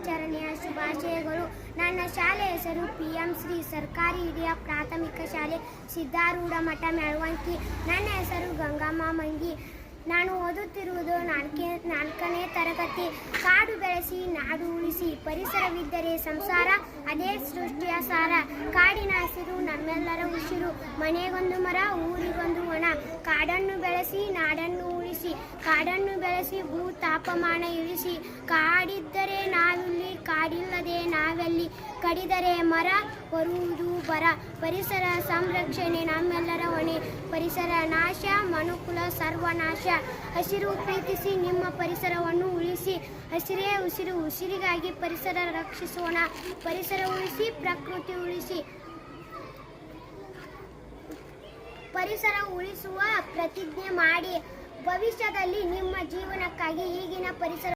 ದಿನಾಚರಣೆಯ ಶುಭಾಶಯಗಳು. ನನ್ನ ಶಾಲೆ ಹೆಸರು PM ಶ್ರೀ ಸರ್ಕಾರಿ ಹಿರಿಯ ಪ್ರಾಥಮಿಕ ಶಾಲೆ ಸಿದ್ಧಾರೂಢ ಮಠ ಮೆಳವಂಕಿ. ನನ್ನ ಹೆಸರು ಗಂಗಮ್ಮ ಮಂಗಿ. ನಾನು ಓದುತ್ತಿರುವುದು ನಾಲ್ಕನೇ ತರಗತಿ. ಕಾಡು ಬೆಳೆಸಿ ನಾಡು ಉಳಿಸಿ, ಪರಿಸರವಿದ್ದರೆ ಸಂಸಾರ, ಅದೇ ಸೃಷ್ಟಿಯ ಸಾರ. ಕಾಡಿನ ಹಸಿರು ನಮ್ಮೆಲ್ಲರ ಉಸಿರು, ಮನೆಗೊಂದು ಮರ ಊರಿಗೊಂದು ವನ. ಕಾಡನ್ನು ಬೆಳೆಸಿ ನಾಡನ್ನು ಉಳಿಸಿ, ಕಾಡನ್ನು ಬೆಳೆಸಿ ಭೂ ತಾಪಮಾನ ಇಳಿಸಿ. ಕಾಡಿದ್ದರೆ ನಾವಿಲ್ಲಿ, ಕಾಡಿಲ್ಲದೆ ನಾವೆಲ್ಲಿ, ಕಡಿದರೆ ಮರ ಬರುವುದು ಬರ. ಪರಿಸರ ಸಂರಕ್ಷಣೆ ನಮ್ಮೆಲ್ಲರ ಹೊಣೆ, ಪರಿಸರ ನಾಶ ಮನುಕುಲ ಸರ್ವನಾಶ. ಹಸಿರು ಪ್ರೀತಿಸಿ ನಿಮ್ಮ ಪರಿಸರವನ್ನು ಉಳಿಸಿ, ಹಸಿರೇ ಉಸಿರು, ಉಸಿರಿಗಾಗಿ ಪರಿಸರ ರಕ್ಷಿಸೋಣ. ಪರಿಸರ ಉಳಿಸಿ ಪ್ರಕೃತಿ ಉಳಿಸಿ. ಪರಿಸರ ಉಳಿಸುವ ಪ್ರತಿಜ್ಞೆ ಮಾಡಿ, ಭವಿಷ್ಯದಲ್ಲಿ ನಿಮ್ಮ ಜೀವನಕ್ಕಾಗಿ ಈಗಿನ ಪರಿಸರ